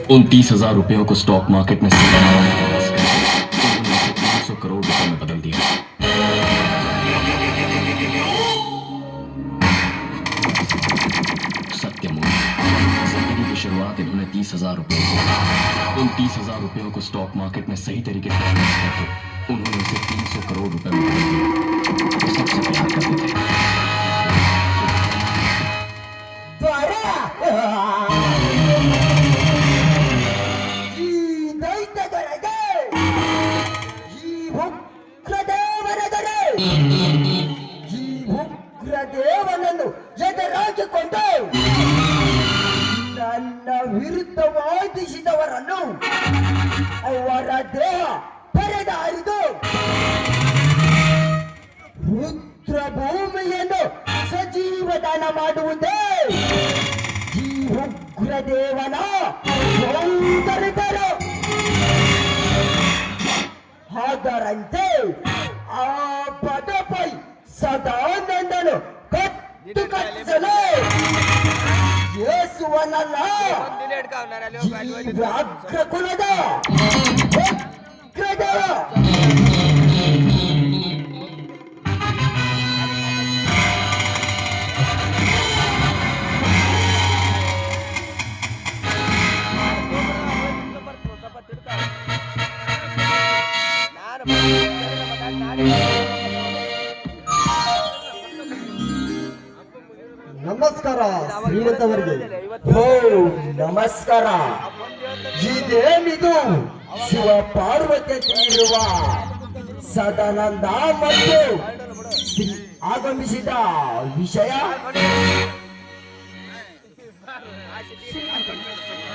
उन 30,000 रुपयों को स्टॉक मार्केट में उन्होंने 300 करोड़ रुपए में बदल दिया। सत्य मूल्य जिंदगी की शुरुआत इन्होंने 30,000 रुपयों से, उन 30,000 रुपयों को स्टॉक मार्केट में सही तरीके से इन्वेस्ट करके उन्होंने उसे 300 करोड़ रुपए में बदल दिया। वो सबसे प्यार करते थे। ದೇವನನ್ನು ಎದುರಾಗಿಕೊಂಡು ನನ್ನ ವಿರುದ್ಧ ವಾದಿಸಿದವರನ್ನು ಅವರ ದೇಹ ಪರೆದಾರಿದು ರುದ್ರ ಭೂಮಿಯನ್ನು ಸಜೀವದಾನ ಮಾಡುವುದೇ ಈ ಉಗ್ರದೇವನ ಸೌಂದರ್ಯರು. ಅದರಂತೆ ಆ ಪದಪೈ ಸದಾನಂದನು ಕಟ್ಟು ಕಟ್ಟಿಸಲು ಯೇಸುವನಲ್ಲ ವ್ಯಾಘ್ರ ಕುಲದ ಉಗ್ರದೇವ ನಮಸ್ಕಾರ ಶ್ರೀಮಂತವರಿಗೆ. ಓ ನಮಸ್ಕಾರ. ಇದೇನಿದು ಶಿವ ಪಾರ್ವತಿ ಇರುವ ಸದಾನಂದ ಮತ್ತು ಆಗಮಿಸಿದ ವಿಷಯ?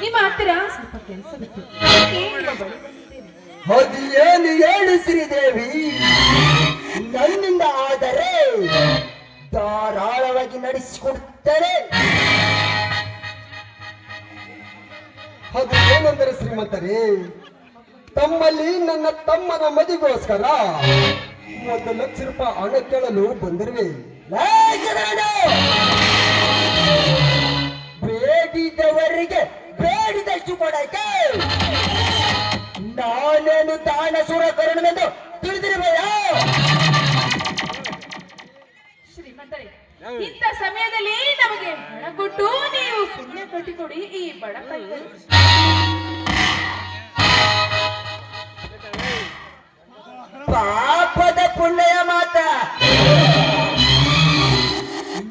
ನಿಮ್ಮ ಹತ್ತಿರ ಸ್ವಲ್ಪ ಕೆಲಸ ಬಿತ್ತು. ಅದು ಏನು ಹೇಳು ಶ್ರೀದೇವಿ. ನನ್ನಿಂದ ಆದರೆ ಧಾರಾಳವಾಗಿ ನಡೆಸಿಕೊಡುತ್ತಾರೆ. ಅದು ಏನೆಂದರೆ ಶ್ರೀಮಂತರೇ, ತಮ್ಮಲ್ಲಿ ನನ್ನ ತಮ್ಮನ ಮದುವೆಗೋಸ್ಕರ 1 ಲಕ್ಷ ರೂಪಾಯಿ ಹಣ ಕೇಳಲು ಬಂದಿರುವೆ. ಬೇಡಿದವರಿಗೆ ಬೇಡಿದಷ್ಟು ಕೊಡಕ್ಕೆ ನಾನೇನು ದಾನ ಸುರಕರಣವೆಂದು ತಿಳಿದಿರುವೆಯಾ? ಶ್ರೀಮಂತರೇ, ಇಂಥ ಸಮಯದಲ್ಲಿ ನಮಗೆ ಹಣ ಕೊಟ್ಟು ನೀವು ಪುಣ್ಯ ಕಟ್ಟಿಕೊಡಿ ಈ ಬಡಪಾಯಿಗಳು. ಪಾಪದ ಪುಣ್ಯ ಮಾತ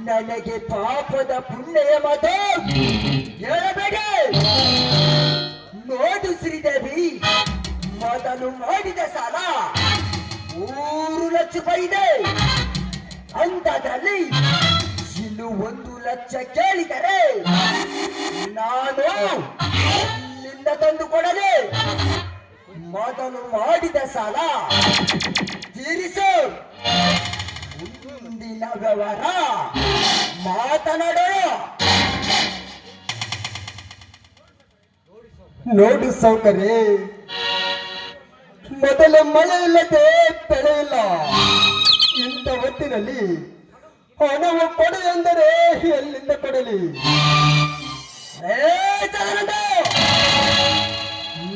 ನನಗೆ ಪಾಪದ ಪುಣ್ಯ ಮಾತ ಹೇಳಬೇಡಿ. ನೋಡು ಶ್ರೀದೇವಿ, ಮೊದಲು ಮಾಡಿದ ಸಾಲ 3 ಲಕ್ಷ ರೂಪಾಯಿ ಇದೆ. ಅಂಥದ್ರಲ್ಲಿ ಇನ್ನು 1 ಲಕ್ಷ ಕೇಳಿದರೆ ನಾನು ನಿಂದ ತಂದು ಕೊಡಲಿ. ಮೊದಲು ಮಾಡಿದ ಸಾಲ ತೀರಿಸು. ಮುಂದಿನ ವ್ಯವಹಾರ ಮಾತನಾಡೋಣ. ನೋಡು ಸೌಕರ್ಯ, ಮೊದಲ ಮಳೆ ಇಲ್ಲದೆ ಬೆಳೆ ಇಲ್ಲ. ಇಂಥ ಹೊತ್ತಿನಲ್ಲಿ ಹಣವು ಕೊಡು ಎಂದರೆ ಎಲ್ಲಿಂದ ಕೊಡಲಿ?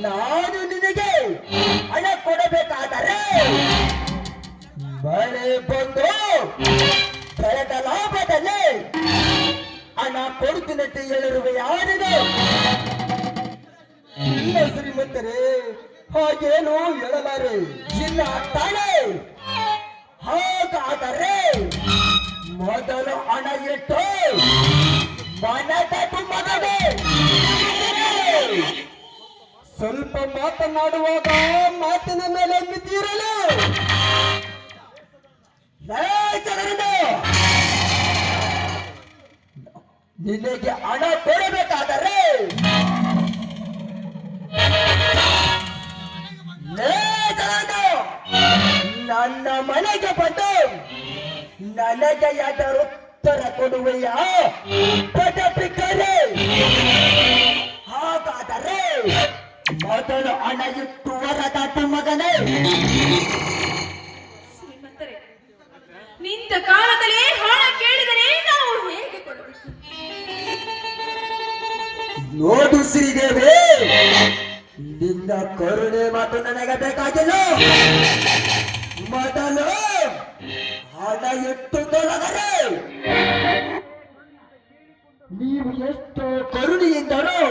ನಾನು ನಿನಗೆ ಹಣ ಕೊಡಬೇಕಾದರೆ ಮಳೆ ಬಂದು ಬೆಳೆದ ಲಾಭದಲ್ಲಿ ಹಣ ಕೊಡುತ್ತಿನಂತೆ ಹೇಳಿರುವೆ ಯಾರಿದೆ? ಇಲ್ಲ ಶ್ರೀಮಂತರೇ, ಹಾಗೇನು ಹೇಳಲಾರೆ. ಇಲ್ಲ ತಾನೇ? ಹಾಗಾದರೆ ಮೊದಲು ಹಣ ಇಟ್ಟು ಮನದ ಮಗನೇ ಸ್ವಲ್ಪ ಮಾತನಾಡುವಾಗ ಮಾತಿನ ಮೇಲೆ ಮಿತಿಯಿರಲು. ನಿನಗೆ ಹಣ ಕೊಡಬೇಕಾದರೆ ನನ್ನ ಮನೆಗೆ ಬಂದು ನನಗೆ ಯಾರು ಉತ್ತರ ಕೊಡುವೆಯ ಪದಪಿಕರೇ? ಹಾಗಾದರೆ ಮೊದಲು ಹಣ ಇಟ್ಟು ಹೊರದಾಟ ಮಗನೇ. ಶ್ರೀಮಂತರೇ, ನಿಂತ ಕಾಲದಲ್ಲಿ ಹಣ ಕೇಳಿದರೆ ನಾವು ಹೇಗೆ ಕೊಡಬೇಕು? ನೋಡು ಶ್ರೀದೇವಿ, ನಿನ್ನ ಕರುಣೆ ಮಾತು ನನಗೆ ಬೇಕಾಗಿಲ್ಲ. ಮೊದಲು ಹಣ ಇಟ್ಟು ತೊಲಗರೆ. ನೀವು ಎಷ್ಟು ಕರುಣೆಯಿಂದಲೂ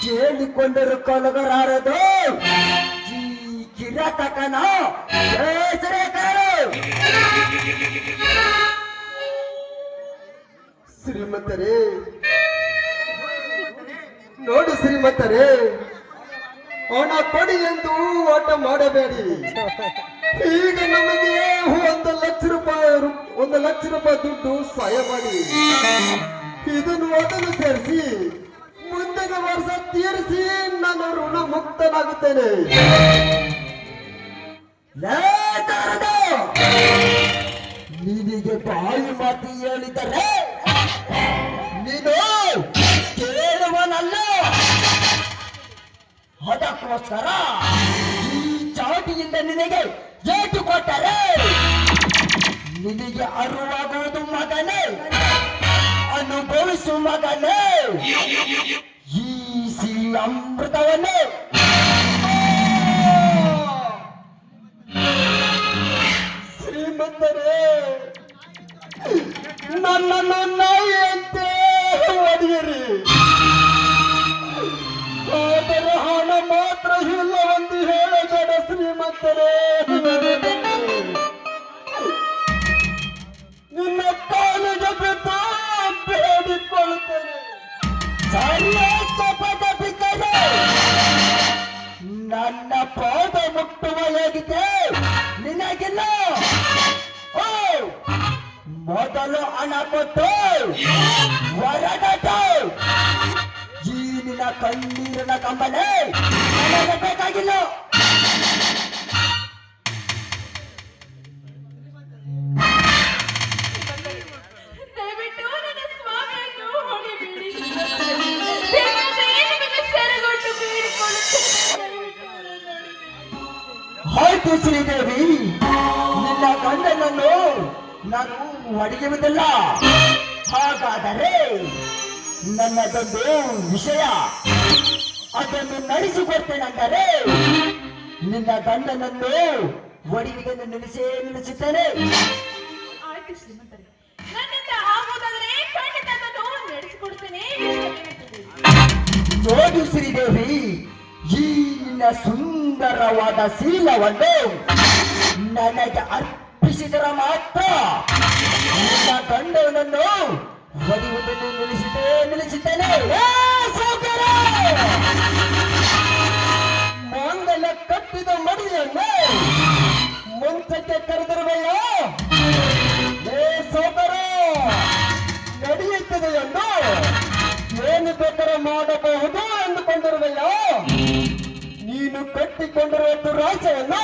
ಕೇಳಿಕೊಂಡರು ಕೊಲಗರಾರದು ಈ ಕಿರಾತಕನ ಹೆಸರೇಕರು. ಶ್ರೀಮಂತರೇ, ನೋಡಿ ಶ್ರೀಮಂತರೇ, ಹಣ ಕೊಡಿ ಎಂದು ಆಟ ಮಾಡಬೇಡಿ. ಈಗ ನಮಗೆ 1 ಲಕ್ಷ ರೂಪಾಯಿ ದುಡ್ಡು ಸಹಾಯ ಮಾಡಿ. ಇದನ್ನು ಮೊದಲು ಸೇರಿಸಿ ಮುಂದಿನ ವರ್ಷ ತೀರಿಸಿ ನಾನು ಋಣ ಮುಕ್ತನಾಗುತ್ತೇನೆ. ನಿನಗೆ ಬಾಯಿ ಮಾತಿ ಹೇಳಿದರೆ ನೀನು ಕೇಳುವನಲ್ಲ. ಅದಕ್ಕೋಸ್ಕರ ಈ ಚಾಟಿಯಿಂದ ನಿನಗೆ ಏಟು ಕೊಟ್ಟರೆ ನಿನಗೆ ಅರಿವಾಗುವುದು ಮಗನೇ, ಅನುಭವಿಸು ಮಗನೇ ಈ ಸಿಹಿ ಅಮೃತವನ್ನು. ಶ್ರೀಮಂತರೇ, ನನ್ನನ್ನು ನಾಯಿಯಂತೆ ಹೊಡೆಯಿರಿ, ಆದರೆ ಹಣ ಮಾತ್ರ ಇಲ್ಲವೆಂದು ಹೇಳಬೇಡ ಶ್ರೀಮಂತರೇ. ನಿನ್ನ ಕಾಲಿಗೆ ಬಿದ್ದು ಬೇಡಿಕೊಳ್ಳುತ್ತೇನೆ. ನನ್ನ ಪಾದ ಮುಟ್ಟುವ ಯೋಗ್ಯತೆ ನಿನಗಿಲ್ಲ. ಓ, ಮೊದಲು ಹಣ ಕೊಟ್ಟು ಹೊರಗಟ್ಟು. ಈ ನಿನ್ನ ಕಣ್ಣೀರಿನ ಕಂಬನೆ ನನಗೆ ಬೇಕಾಗಿಲ್ಲ. ದಯವಿಟ್ಟು ನನ್ನ ಸ್ವಾಮಿಯನ್ನು ಹೊಡಿಬೇಡಿ. ಶ್ರೀಮಂತರೇ, ನಿಮಗೆ ಸೆರಗೊಟ್ಟು ಬೇಡಿಕೊಳ್ಳುತ್ತೇನೆ. ಆಯ್ತು ಶ್ರೀದೇವಿ, ನಿನ್ನ ಗಂಡನನ್ನು ನಾನು ಹೊಡೆಯುವುದಿಲ್ಲ. ಹಾಗಾದರೆ ನನ್ನದೊಂದು ವಿಷಯ, ಅದನ್ನು ನಡೆಸಿಕೊಡ್ತೇನೆಂದರೆ ನಿನ್ನ ಗಂಡನನ್ನು ಹೊಡೆಯುವುದನ್ನು ನಿಲ್ಲಿಸುತ್ತೇನೆ. ಆಯ್ತು ಶ್ರೀಮಂತರೇ, ನನ್ನಿಂದ ಆಗುವುದಾದರೆ ಖಂಡಿತ ಅದನ್ನು ನಡೆಸಿಕೊಡುತ್ತೇನೆ. ನೋಡು ಶ್ರೀದೇವಿ, ಈ ನಿನ್ನ ಸುಂದರವಾದ ಶೀಲವನ್ನು ನನಗೆ ಅರ್ಪಿಸಿದರೆ ಮಾತ್ರ ನಿನ್ನ ಗಂಡನನ್ನು ಹೊಡೆಯುವುದನ್ನು ನಿಲ್ಲಿಸುತ್ತೇನೆ. ಮಾಂಗಲ್ಯ ಕಟ್ಟಿದ ಮಡಿಯನ್ನು ಮುಂಚಕ್ಕೆ ಕರೆದಿರುವೆಯ ಸೋದರ, ನಡೆಯುತ್ತದೆ ಎಂದು ಏನು ಬೇಕಾದ್ರೆ ಮಾಡಬಹುದು ಎಂದುಕೊಂಡಿರುವೆಯ. ನೀನು ಕಟ್ಟಿಕೊಂಡಿರುವ ದುರಾಸೆಯನ್ನು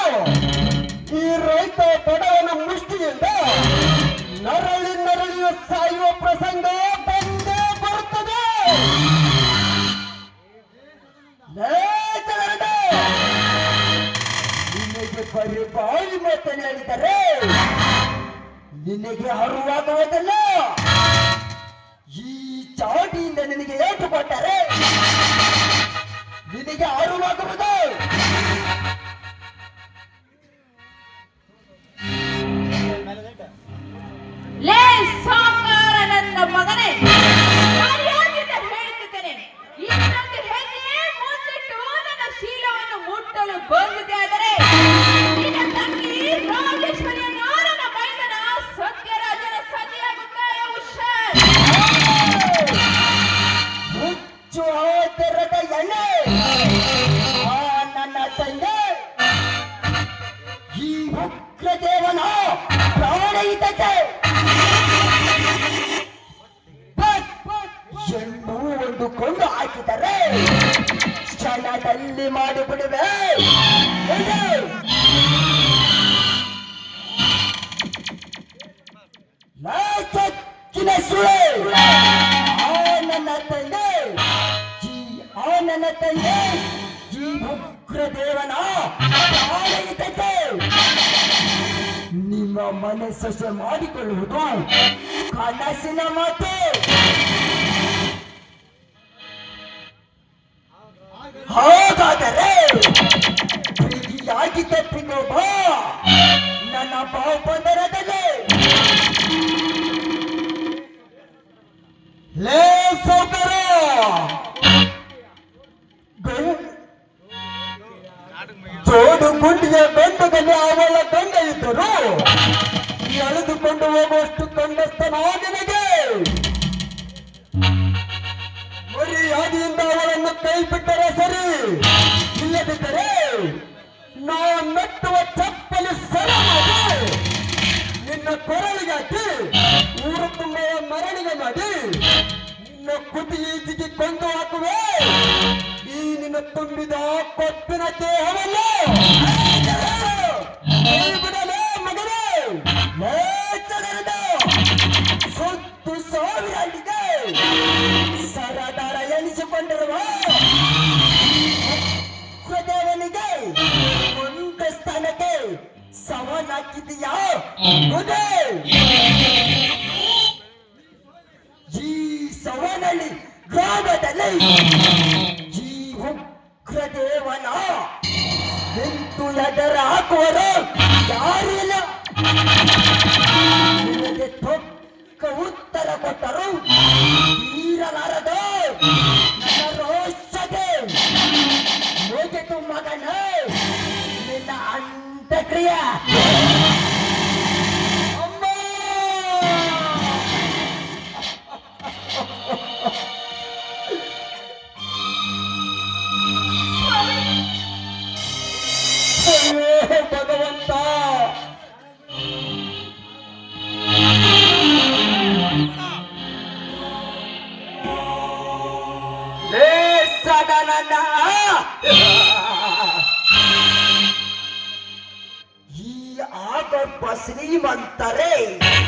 ಈ ರೈತ ಬಡವನ ಮುಷ್ಟಿಯಿಂದ ನರಳಿಯ ಸಾಯುವ ಪ್ರಸಂಗ ಬಂದೇ ಬರುತ್ತದೆ. ನಿನಗೆ ಬರೀ ಬಾಯಿ ಮಾತನ್ನು ಹೇಳಿದರೆ ನಿನಗೆ ಅರಿವಾಗುವುದಿಲ್ಲ. ಈ ಚಾಟಿಯಿಂದ ನಿನಗೆ ಏಟು ಕೊಟ್ಟರೆ ನಿನಗೆ ಅರಿವಾಗುವುದು. ಲೇ ಸಾಕಾರ ನನ್ನ ಮಗನೇ, ಮರ್ಯಾದೆಯಿಂದ ಹೇಳುತ್ತಿದ್ದೇನೆ. ಇನ್ನೊಂದು ಹೆಜ್ಜೆ ಮುಂದಿಟ್ಟು ನನ್ನ ಶೀಲವನ್ನು ಮುಟ್ಟಲು ಬಂದಿದೆ ಆದರೆ ನಿನ್ನ ತಂಗಿ ರಾಜೇಶ್ವರಿಯನ್ನು ನನ್ನ ಮೈದನ ಸತ್ಯರಾಜನ ಸತಿಯಾಗುತ್ತಾರೆ. ಹುಷಾರ್. ಹುಚ್ಚು ಹೋದರದ ಎಣ್ಣೆ ಆ ನನ್ನ ತಂದೆ ಈ ಉಗ್ರದೇವನ ಪ್ರಾಣ ಇದ್ದಕ್ಕೆ ಹೆಣ್ಣು ಒಂದು ಕೊಂಡು ಹಾಕಿದರೆ ಕ್ಷಣದಲ್ಲಿ ಮಾಡಿಬಿಡುವೆ. ಸಚ್ಚಿನ ಸುಳೆ ನನ್ನ ತಂದೆ ಈ ಉಗ್ರದೇವನ ಪ್ರಾಣ ಇದ್ದಕ್ಕೆ ನಿಮ್ಮ ಮನೆ ಸೊಸೆ ಮಾಡಿಕೊಳ್ಳುವುದು ಕನಸಿನ ಮಾತು. ಹಾಗಾದರೆ ಪ್ರೀತಿಯಾಗಿ ತಪ್ಪಿಕೋ ಬಾ ನನ್ನ ಬಾಪಂದರದಲ್ಲಿ. ಲೇ ಸೌಕರ ಜೋಡು ಗುಂಡಿಯ ಗಂಡದಲ್ಲಿ ಅವಳ ಗಂಡ ಇದ್ದರು ಎಳೆದುಕೊಂಡು ಹೋಗುವಷ್ಟು ಕಂಡಸ್ತನ ನಿನಗೆ. ಮರ್ಯಾದೆಯಿಂದ ಅವಳನ್ನು ಕೈ ಬಿಟ್ಟರೆ ಸರಿ, ಇಲ್ಲದಿದ್ದರೆ ನಾ ಮೆಟ್ಟುವ ಚಪ್ಪಲಿ ಸರ ಮಾಡಿ ನಿನ್ನ ಕೊರಳಿಗೆ ಹಾಕಿ ಊರು ತುಂಬ ಮರಳಿಗೆ ಮಾಡಿ ನಿನ್ನ ಕುತ್ತಿಗೆ ಕೊಂದು ಹಾಕುವೆ. ಈ ನಿನ್ನ ತುಂಬಿದ ಕೊಪ್ಪಿನ ದೇಹವನ್ನು ಕೈ ಬಿಡಲೇ ಮಗನೇ. ಸುತ್ತು ಸಾವಿರಲ್ಲಿದೆ ಸರದಾರ ಎನಿಸಿಕೊಂಡಿರುವ ಹೃದಯವನಿಗೆ ಒಂದು ಸ್ಥಾನಕ್ಕೆ ಸವಾಲಾಕಿದೆಯಾ? ಈ ಸವನಲ್ಲಿ ಗ್ರಾಮದಲ್ಲಿ ಈ ಉಗ್ರದೇವನ ನಿಂತು ಎದರ ಹಾಕುವರು ಯಾರಿಲ್ಲ. ನಿನಗೆ ತಕ್ಕ ಉತ್ತರ ಕೊಟ್ಟರು ತೀರಲಾರದು ನನ್ನ ರೋಷತೆ. ಮುಗಿತು ಮಗನೇ ನಿನ್ನ ಅಂತ್ಯಕ್ರಿಯೆ. ಅಯ್ಯೋ ಭಗವಂತ, ಸದನನ ಈ ಆಗರ್ಭ ಶ್ರೀಮಂತರೇ